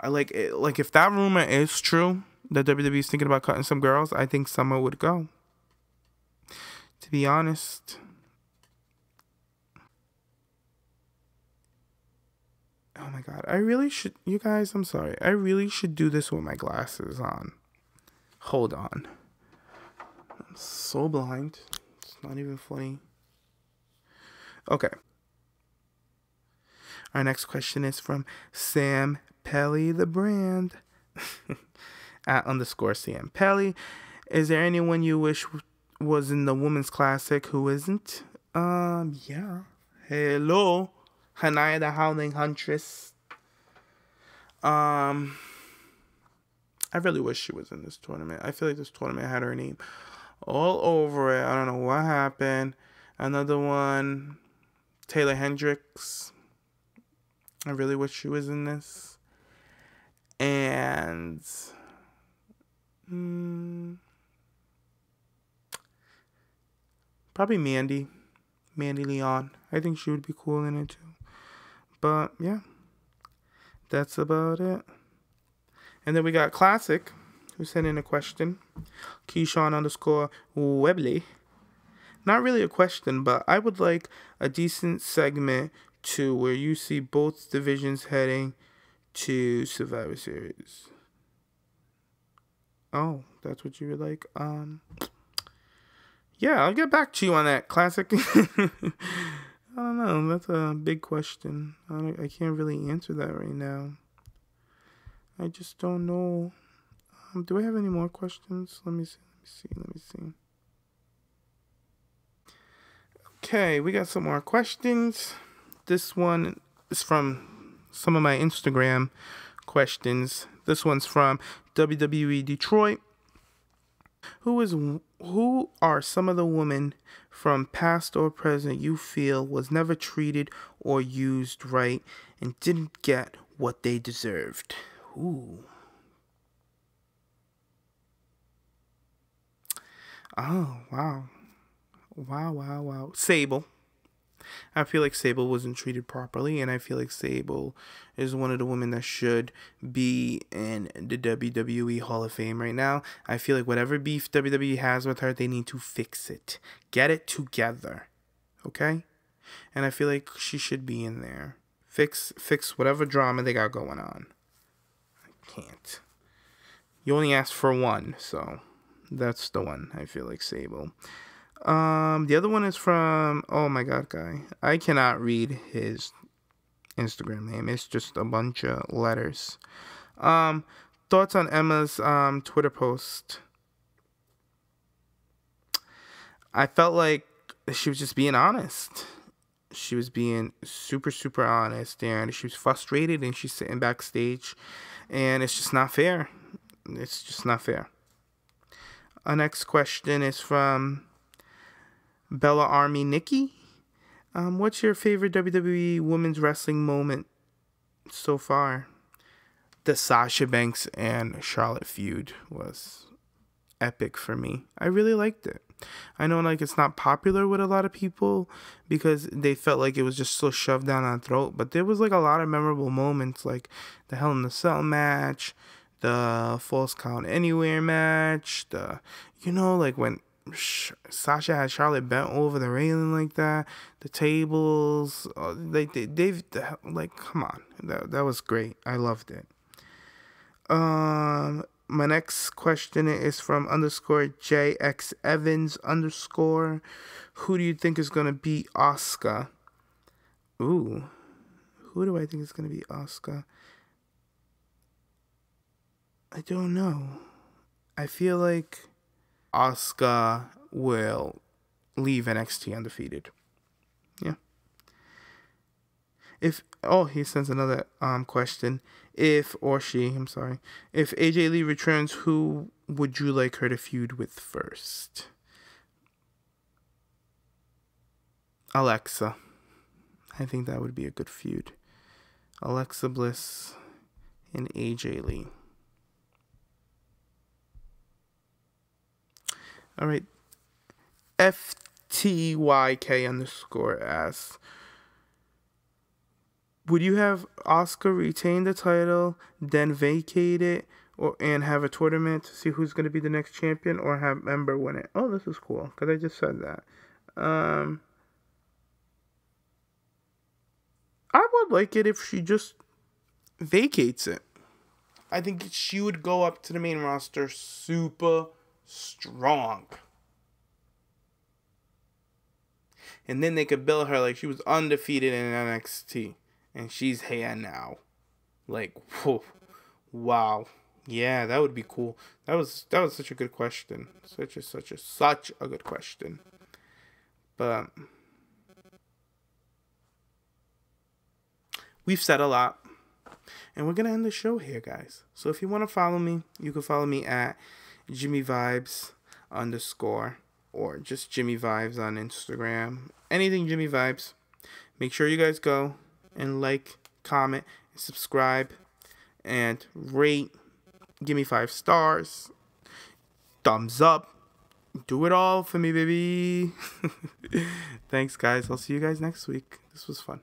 Like if that rumor is true, that WWE is thinking about cutting some girls, I think Summer would go. To be honest. Oh my god, I really should, you guys, I'm sorry. I really should do this with my glasses on. Hold on. I'm so blind. It's not even funny. Okay. Our next question is from Sam Pelly the brand. @ Sam Pelly. Is there anyone you wish was in the Women's Classic who isn't? Yeah. Hello. Hanaya the Howling Huntress. I really wish she was in this tournament. I feel like this tournament had her name all over it. I don't know what happened. Another one, Taylor Hendricks. I really wish she was in this. And probably Mandy Leon. I think she would be cool in it too. But yeah, that's about it. And then we got Classic, who sent in a question. Keyshawn _ Webley. Not really a question, but I would like a decent segment to where you see both divisions heading to Survivor Series. Oh, that's what you would like? Yeah, I'll get back to you on that, Classic. I don't know. That's a big question. I can't really answer that right now. I just don't know. Do I have any more questions? Let me see. Okay, we got some more questions. This one is from some of my Instagram questions. This one's from WWE Detroit. Who are some of the women from past or present you feel was never treated or used right and didn't get what they deserved? Ooh. Oh, wow. Wow. Sable. I feel like Sable wasn't treated properly, and I feel like Sable is one of the women that should be in the WWE Hall of Fame right now. I feel like whatever beef WWE has with her, they need to fix it. Get it together. Okay? And I feel like she should be in there. Fix whatever drama they got going on. I can't. You only asked for one, so that's the one. I feel like Sable. The other one is from, oh my god, guy. I cannot read his Instagram name. It's just a bunch of letters. Thoughts on Emma's Twitter post. I felt like she was just being honest. She was being super honest, and she was frustrated, and she's sitting backstage, and it's just not fair. It's just not fair. Our next question is from Bella Army Nikki. What's your favorite WWE women's wrestling moment so far? The Sasha Banks and Charlotte feud was epic for me. I really liked it. I know like it's not popular with a lot of people because they felt like it was just so shoved down our throat, but there was like a lot of memorable moments, like the Hell in the Cell match, the Falls Count Anywhere match, like when Sasha had Charlotte bent over the railing like that, the tables, they've like, come on, that was great. I loved it. My next question is from _JX Evans _. Who do you think is gonna beat Asuka? Ooh, who do I think is gonna beat Asuka? I don't know. I feel like Asuka will leave NXT undefeated. Yeah. He sends another question. If AJ Lee returns, who would you like her to feud with first? Alexa. I think that would be a good feud. Alexa Bliss and AJ Lee. All right. FTYK _ asks, would you have Asuka retain the title, then vacate it, and have a tournament to see who's going to be the next champion, or have Ember win it? Oh, this is cool, because I just said that. I would like it if she just vacates it. I think she would go up to the main roster super strong. And then they could bill her like she was undefeated in NXT. And she's here now. Like, whoa. Wow. Yeah, that would be cool. That was such a good question. Such a good question. But we've said a lot. And we're going to end the show here, guys. So if you want to follow me, you can follow me at JimmyVibes _ or just Jimmy Vibes on Instagram. Anything Jimmy Vibes. Make sure you guys go and like, comment, and subscribe, and rate. Give me 5 stars. Thumbs up. Do it all for me, baby. Thanks, guys. I'll see you guys next week. This was fun.